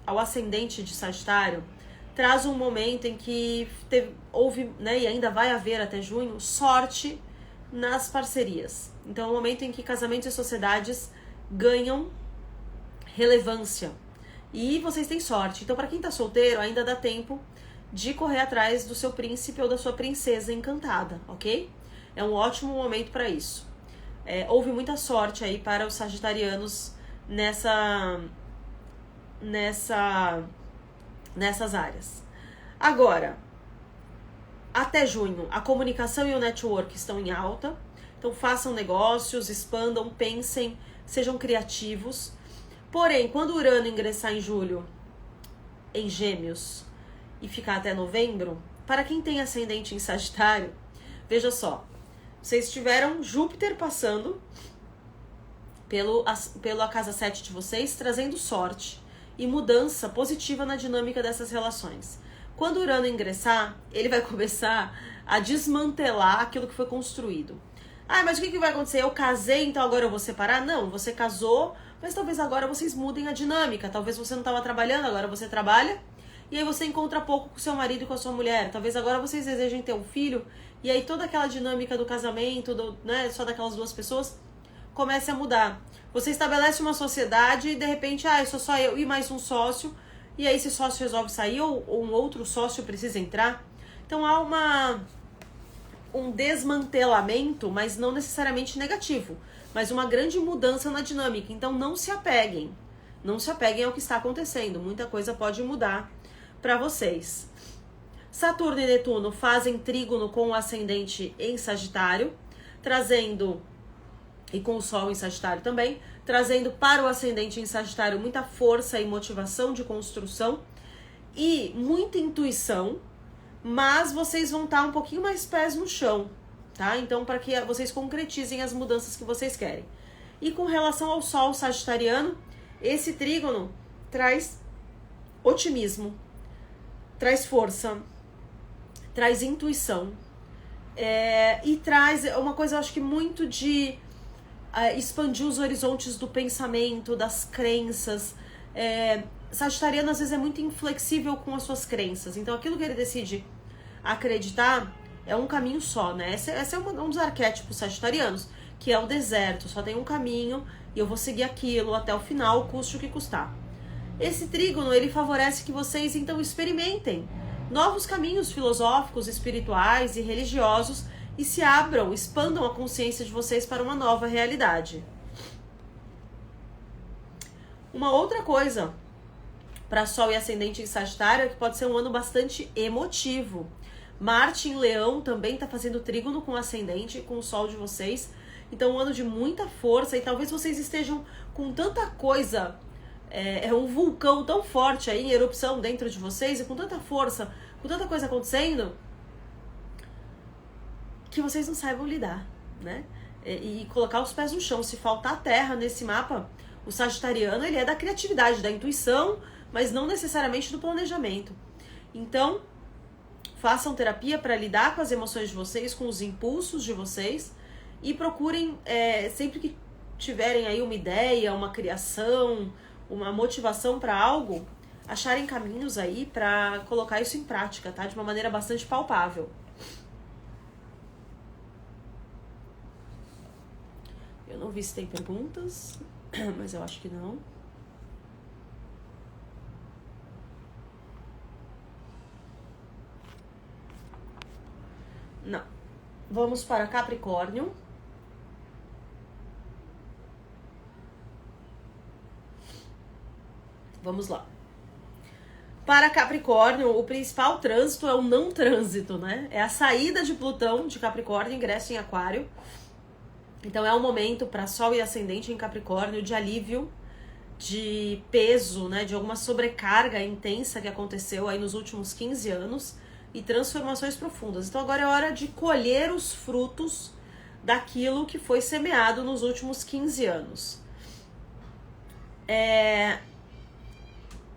ao ascendente de Sagitário traz um momento em que houve, né, e ainda vai haver até junho, sorte nas parcerias. Então é um momento em que casamentos e sociedades ganham relevância. E vocês têm sorte. Então para quem tá solteiro, ainda dá tempo de correr atrás do seu príncipe ou da sua princesa encantada, ok? É um ótimo momento para isso. Houve muita sorte aí para os sagitarianos nessas áreas. Agora, até junho, a comunicação e o network estão em alta. Então façam negócios, expandam, pensem, sejam criativos. Porém, quando o Urano ingressar em julho em Gêmeos e ficar até novembro, para quem tem ascendente em Sagitário, veja só, vocês tiveram Júpiter passando pela casa 7 de vocês, trazendo sorte e mudança positiva na dinâmica dessas relações. Quando o Urano ingressar, ele vai começar a desmantelar aquilo que foi construído. Ah, mas o que vai acontecer? Eu casei, então agora eu vou separar? Não, você casou, mas talvez agora vocês mudem a dinâmica. Talvez você não estava trabalhando, agora você trabalha. E aí você encontra pouco com seu marido e com a sua mulher. Talvez agora vocês desejem ter um filho. E aí toda aquela dinâmica do casamento, né, só daquelas duas pessoas, comece a mudar. Você estabelece uma sociedade e de repente, sou só eu e mais um sócio. E aí esse sócio resolve sair ou um outro sócio precisa entrar. Então há um desmantelamento, mas não necessariamente negativo, mas uma grande mudança na dinâmica. Então não se apeguem. Não se apeguem ao que está acontecendo. Muita coisa pode mudar para vocês. Saturno e Netuno fazem trígono com o ascendente em Sagitário, trazendo, e com o Sol em Sagitário também, trazendo para o ascendente em Sagitário muita força e motivação de construção e muita intuição, mas vocês vão estar um pouquinho mais pés no chão, tá? Então, para que vocês concretizem as mudanças que vocês querem. E com relação ao Sol sagitariano, esse trígono traz otimismo, traz força, traz intuição, e traz uma coisa, eu acho que muito de expandir os horizontes do pensamento, das crenças. Sagitariano às vezes é muito inflexível com as suas crenças, então aquilo que ele decide acreditar é um caminho só, né? Esse é um dos arquétipos sagitarianos, que é o deserto, só tem um caminho e eu vou seguir aquilo até o final, custe o que custar. Esse trígono, ele favorece que vocês então experimentem novos caminhos filosóficos, espirituais e religiosos e se abram, expandam a consciência de vocês para uma nova realidade. Uma outra coisa para Sol e Ascendente em Sagitário é que pode ser um ano bastante emotivo. Marte em Leão também está fazendo trígono com o Ascendente e com o Sol de vocês. Então um ano de muita força e talvez vocês estejam com tanta coisa, um vulcão tão forte aí em erupção dentro de vocês e com tanta força, com tanta coisa acontecendo, que vocês não saibam lidar, né? E colocar os pés no chão. Se faltar terra nesse mapa, o sagitariano, ele é da criatividade, da intuição, mas não necessariamente do planejamento. Então, façam terapia para lidar com as emoções de vocês, com os impulsos de vocês e procurem, sempre que tiverem aí uma ideia, uma criação, uma motivação para algo, acharem caminhos aí para colocar isso em prática, tá? De uma maneira bastante palpável. Eu não vi se tem perguntas, mas eu acho que não. Não. Vamos para Capricórnio. Vamos lá. Para Capricórnio, o principal trânsito é o não trânsito, né? É a saída de Plutão de Capricórnio, ingresso em Aquário. Então é um momento para Sol e Ascendente em Capricórnio de alívio, de peso, né? De alguma sobrecarga intensa que aconteceu aí nos últimos 15 anos e transformações profundas. Então agora é hora de colher os frutos daquilo que foi semeado nos últimos 15 anos.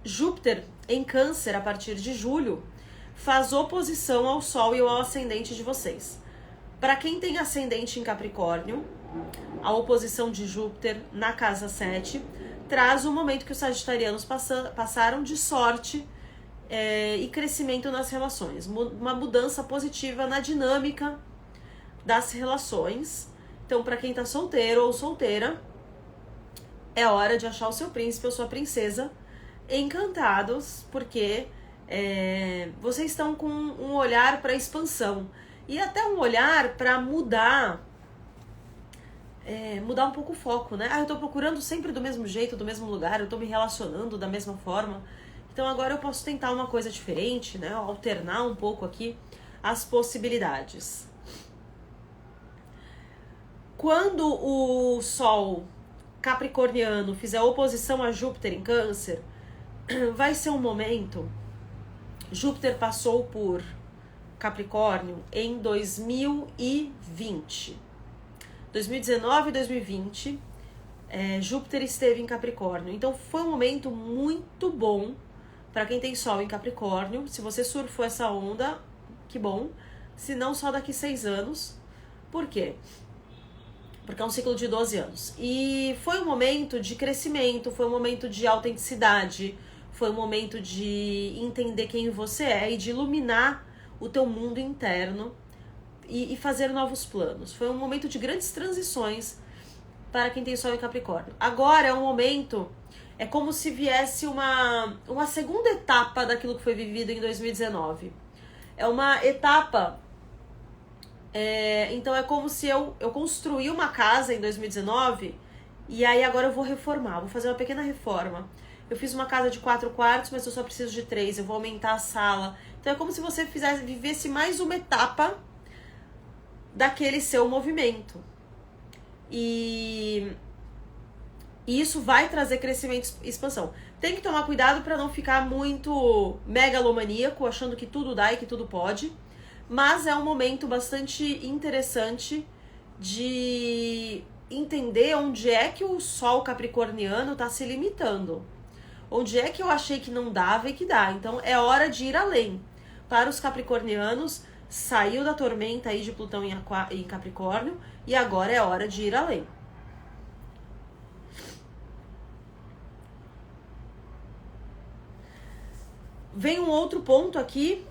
Júpiter em Câncer, a partir de julho, faz oposição ao Sol e ao ascendente de vocês. Para quem tem ascendente em Capricórnio, a oposição de Júpiter na casa 7 traz o momento que os sagitarianos passaram de sorte e crescimento nas relações. Uma mudança positiva na dinâmica das relações. Então, para quem está solteiro ou solteira, é hora de achar o seu príncipe ou sua princesa encantados, porque vocês estão com um olhar para expansão e até um olhar para mudar um pouco o foco, né? Eu tô procurando sempre do mesmo jeito, do mesmo lugar, eu tô me relacionando da mesma forma, então agora eu posso tentar uma coisa diferente, né? Alternar um pouco aqui as possibilidades. Quando o Sol capricorniano fizer oposição a Júpiter em Câncer, vai ser um momento... Júpiter passou por Capricórnio em 2020. 2019 e 2020, Júpiter esteve em Capricórnio. Então foi um momento muito bom para quem tem Sol em Capricórnio. Se você surfou essa onda, que bom. Se não, só daqui 6 anos. Por quê? Porque é um ciclo de 12 anos. E foi um momento de crescimento, foi um momento de autenticidade, foi um momento de entender quem você é e de iluminar o teu mundo interno e fazer novos planos. Foi um momento de grandes transições para quem tem Sol em Capricórnio. Agora é um momento, é como se viesse uma segunda etapa daquilo que foi vivido em 2019. É uma etapa... então é como se eu construí uma casa em 2019 e aí agora eu vou reformar, vou fazer uma pequena reforma. Eu fiz uma casa de 4 quartos, mas eu só preciso de 3, eu vou aumentar a sala. Então é como se você vivesse mais uma etapa daquele seu movimento. E isso vai trazer crescimento e expansão. Tem que tomar cuidado para não ficar muito megalomaníaco, achando que tudo dá e que tudo pode. Mas é um momento bastante interessante de entender onde é que o Sol capricorniano está se limitando. Onde é que eu achei que não dava e que dá. Então é hora de ir além. Para os capricornianos, saiu da tormenta aí de Plutão em Capricórnio e agora é hora de ir além. Vem um outro ponto aqui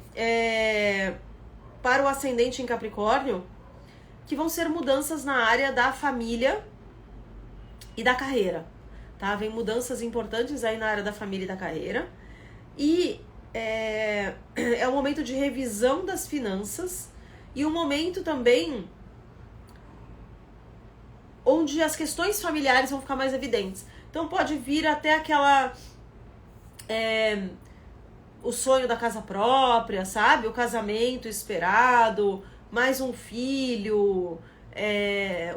para o ascendente em Capricórnio, que vão ser mudanças na área da família e da carreira. Tá? Vem mudanças importantes aí na área da família e da carreira. E é um momento de revisão das finanças e um momento também onde as questões familiares vão ficar mais evidentes. Então pode vir até aquela... o sonho da casa própria, sabe? O casamento esperado, mais um filho...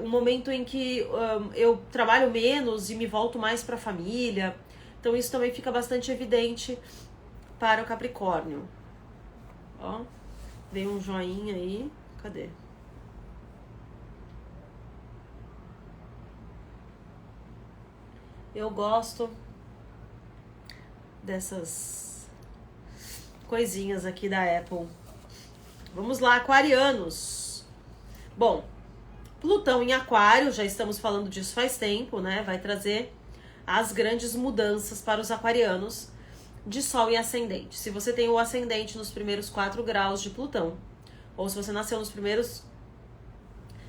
um momento em que eu trabalho menos e me volto mais para a família. Então isso também fica bastante evidente para o Capricórnio. Ó, vem um joinha aí. Cadê? Eu gosto dessas coisinhas aqui da Apple. Vamos lá, aquarianos. Bom, Plutão em Aquário, já estamos falando disso faz tempo, né? Vai trazer as grandes mudanças para os aquarianos. de Sol e Ascendente. Se você tem o Ascendente nos primeiros 4 graus de Plutão, ou se você nasceu nos primeiros...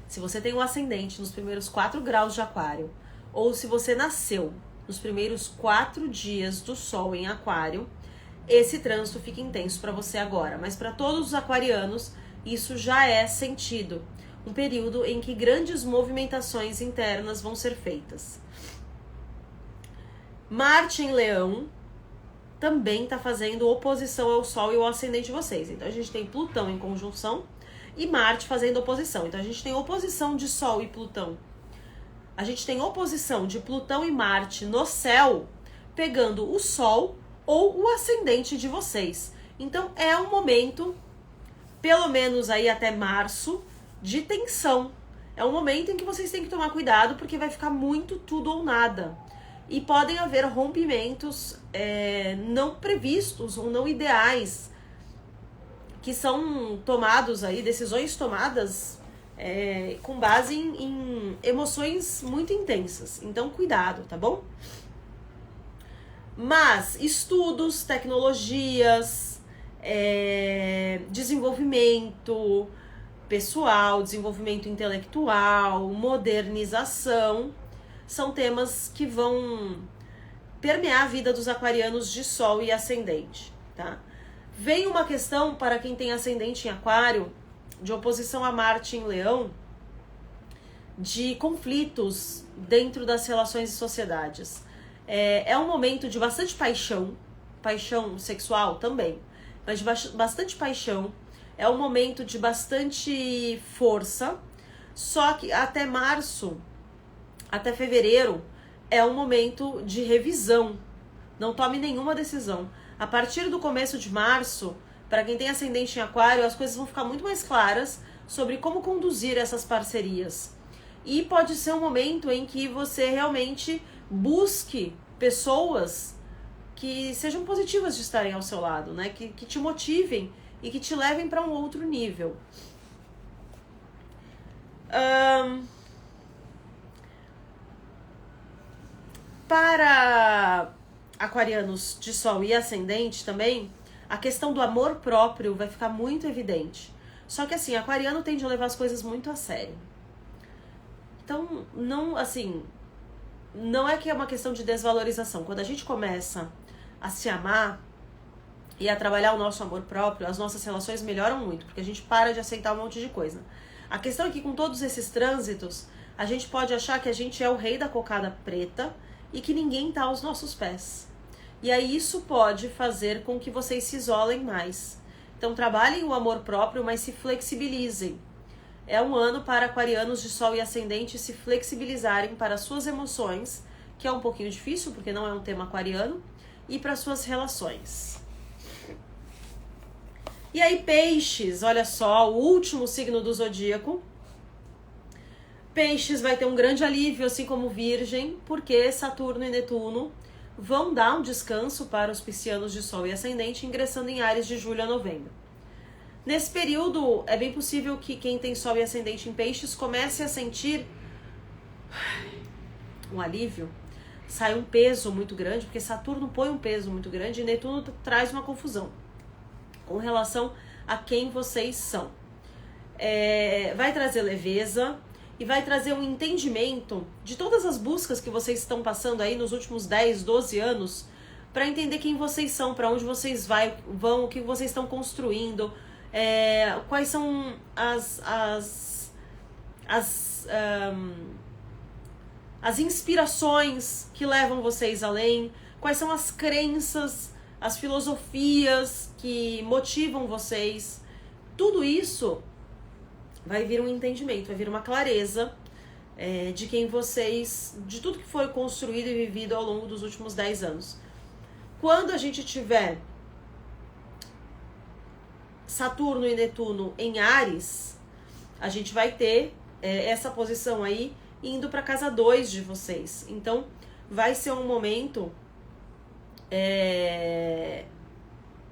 Se você tem o Ascendente nos primeiros 4 graus de Aquário, ou se você nasceu nos primeiros 4 dias do Sol em Aquário, esse trânsito fica intenso para você agora. Mas para todos os aquarianos, isso já é sentido. Um período em que grandes movimentações internas vão ser feitas. Marte em Leão também está fazendo oposição ao Sol e ao Ascendente de vocês. Então a gente tem Plutão em conjunção e Marte fazendo oposição. Então a gente tem oposição de Sol e Plutão. A gente tem oposição de Plutão e Marte no céu, pegando o Sol ou o Ascendente de vocês. Então é um momento, pelo menos aí até março, de tensão. É um momento em que vocês têm que tomar cuidado, porque vai ficar muito tudo ou nada. E podem haver rompimentos não previstos ou não ideais, que são tomados aí, decisões tomadas com base em emoções muito intensas. Então, cuidado, tá bom? Mas estudos, tecnologias, desenvolvimento pessoal, desenvolvimento intelectual, modernização, são temas que vão permear a vida dos aquarianos de Sol e Ascendente, tá? Vem uma questão para quem tem Ascendente em Aquário, de oposição a Marte em Leão, de conflitos dentro das relações e sociedades. É um momento de bastante paixão sexual também, mas de bastante paixão. É um momento de bastante força, só que até março, até fevereiro, é um momento de revisão. Não tome nenhuma decisão. A partir do começo de março, para quem tem Ascendente em Aquário, as coisas vão ficar muito mais claras sobre como conduzir essas parcerias. E pode ser um momento em que você realmente busque pessoas que sejam positivas de estarem ao seu lado, né? Que te motivem e que te levem para um outro nível. Para aquarianos de Sol e Ascendente também, a questão do amor próprio vai ficar muito evidente. Só que assim, aquariano tende a levar as coisas muito a sério. Então, não é que é uma questão de desvalorização. Quando a gente começa a se amar e a trabalhar o nosso amor próprio, as nossas relações melhoram muito, porque a gente para de aceitar um monte de coisa. A questão é que com todos esses trânsitos, a gente pode achar que a gente é o rei da cocada preta e que ninguém tá aos nossos pés. E aí isso pode fazer com que vocês se isolem mais. Então trabalhem o amor próprio, mas se flexibilizem. É um ano para aquarianos de Sol e Ascendente se flexibilizarem para suas emoções, que é um pouquinho difícil, porque não é um tema aquariano, e para suas relações. E aí, Peixes, olha só, o último signo do zodíaco. Peixes vai ter um grande alívio, assim como Virgem, porque Saturno e Netuno vão dar um descanso para os piscianos de Sol e Ascendente, ingressando em Áries de julho a novembro. Nesse período, é bem possível que quem tem Sol e Ascendente em Peixes comece a sentir um alívio. Sai um peso muito grande, porque Saturno põe um peso muito grande e Netuno traz uma confusão com relação a quem vocês são. Vai trazer leveza e vai trazer um entendimento de todas as buscas que vocês estão passando aí nos últimos 10, 12 anos para entender quem vocês são, para onde vocês vão, o que vocês estão construindo, quais são as inspirações que levam vocês além, quais são as crenças, as filosofias que motivam vocês. Tudo isso vai vir um entendimento, vai vir uma clareza de quem vocês, de tudo que foi construído e vivido ao longo dos últimos 10 anos. Quando a gente tiver Saturno e Netuno em Áries, a gente vai ter essa posição aí indo para casa 2 de vocês. Então, vai ser um momento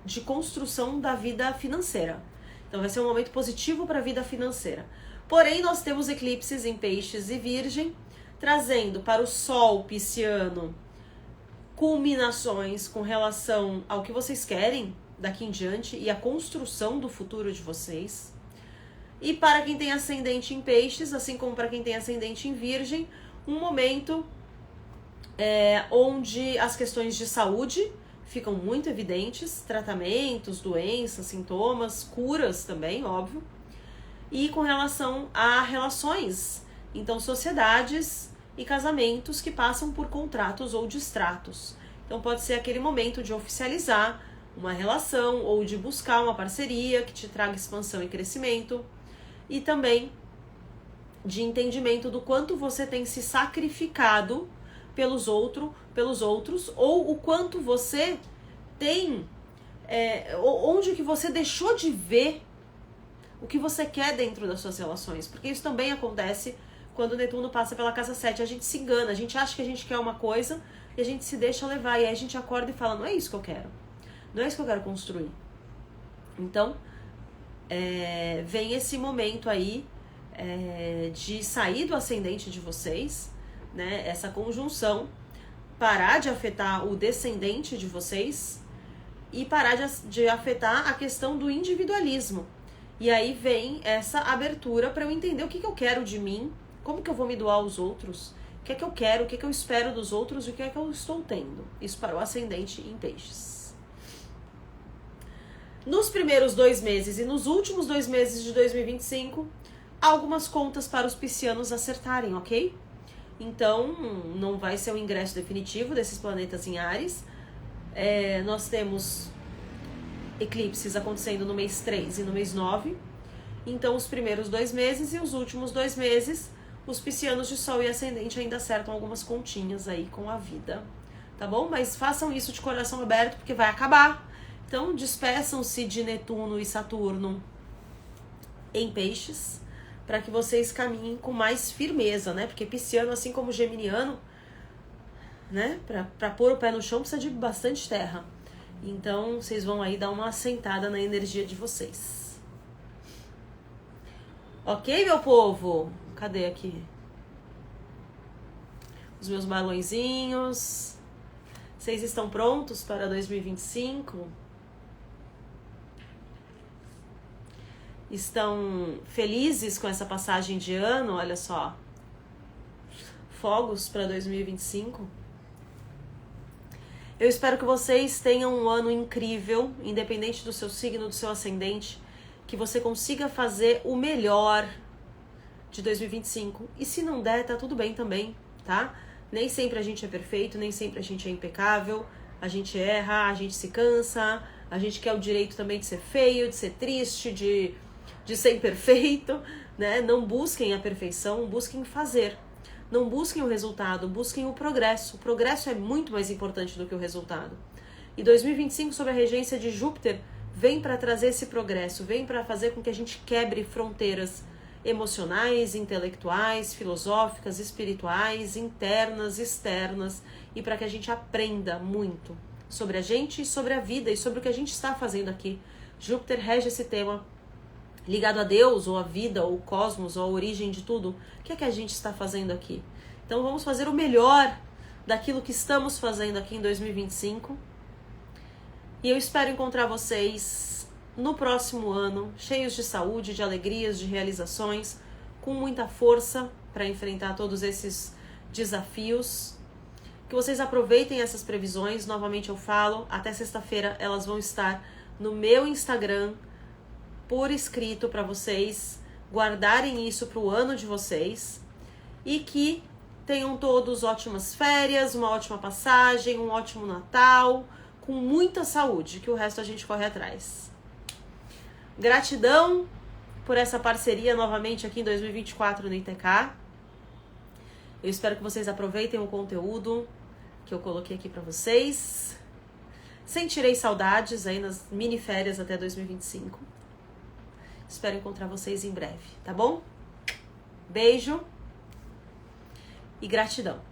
de construção da vida financeira. Então, vai ser um momento positivo para a vida financeira. Porém, nós temos eclipses em Peixes e Virgem, trazendo para o Sol pisciano culminações com relação ao que vocês querem daqui em diante e a construção do futuro de vocês. E para quem tem ascendente em peixes, assim como para quem tem ascendente em virgem, um momento onde as questões de saúde ficam muito evidentes, tratamentos, doenças, sintomas, curas também, óbvio. E com relação a relações, então sociedades e casamentos que passam por contratos ou distratos. Então pode ser aquele momento de oficializar uma relação ou de buscar uma parceria que te traga expansão e crescimento. E também de entendimento do quanto você tem se sacrificado pelos outros, ou o quanto você tem, onde que você deixou de ver o que você quer dentro das suas relações. Porque isso também acontece quando o Netuno passa pela casa 7. A gente se engana, a gente acha que a gente quer uma coisa e a gente se deixa levar. E aí a gente acorda e fala, não é isso que eu quero. Não é isso que eu quero construir. Então, vem esse momento aí de sair do ascendente de vocês, né? Essa conjunção, parar de afetar o descendente de vocês e parar de afetar a questão do individualismo. E aí vem essa abertura para eu entender o que eu quero de mim, como que eu vou me doar aos outros, o que é que eu quero, o que é que eu espero dos outros e o que é que eu estou tendo. Isso para o ascendente em peixes. Nos primeiros 2 meses e nos últimos 2 meses de 2025, algumas contas para os piscianos acertarem, ok? Então, não vai ser o ingresso definitivo desses planetas em Áries. Nós temos eclipses acontecendo no mês 3 e no mês 9. Então, os primeiros 2 meses e os últimos 2 meses, os piscianos de Sol e Ascendente ainda acertam algumas continhas aí com a vida, tá bom? Mas façam isso de coração aberto, porque vai acabar. Então, despeçam-se de Netuno e Saturno em peixes, para que vocês caminhem com mais firmeza, né? Porque pisciano, assim como geminiano, né? Para pôr o pé no chão precisa de bastante terra. Então, vocês vão aí dar uma assentada na energia de vocês. Ok, meu povo? Cadê aqui? Os meus balõezinhos. Vocês estão prontos para 2025? Estão felizes com essa passagem de ano? Olha só. Fogos para 2025. Eu espero que vocês tenham um ano incrível, independente do seu signo, do seu ascendente, que você consiga fazer o melhor de 2025. E se não der, tá tudo bem também, tá? Nem sempre a gente é perfeito, nem sempre a gente é impecável, a gente erra, a gente se cansa, a gente quer o direito também de ser feio, de ser triste, de ser imperfeito, né? Não busquem a perfeição, busquem fazer. Não busquem o resultado, busquem o progresso. O progresso é muito mais importante do que o resultado. E 2025, sob a regência de Júpiter, vem para trazer esse progresso, vem para fazer com que a gente quebre fronteiras emocionais, intelectuais, filosóficas, espirituais, internas, externas, e para que a gente aprenda muito sobre a gente, sobre a vida e sobre o que a gente está fazendo aqui. Júpiter rege esse tema ligado a Deus, ou a vida, ou o cosmos, ou a origem de tudo. O que é que a gente está fazendo aqui? Então vamos fazer o melhor daquilo que estamos fazendo aqui em 2025. E eu espero encontrar vocês no próximo ano, cheios de saúde, de alegrias, de realizações, com muita força para enfrentar todos esses desafios. Que vocês aproveitem essas previsões, novamente eu falo, até sexta-feira elas vão estar no meu Instagram, por escrito, para vocês guardarem isso para o ano de vocês, e que tenham todos ótimas férias, uma ótima passagem, um ótimo Natal, com muita saúde, que o resto a gente corre atrás. Gratidão por essa parceria novamente aqui em 2024 no ITK. Eu espero que vocês aproveitem o conteúdo que eu coloquei aqui para vocês. Sentirei saudades aí nas mini férias até 2025. Espero encontrar vocês em breve, tá bom? Beijo e gratidão.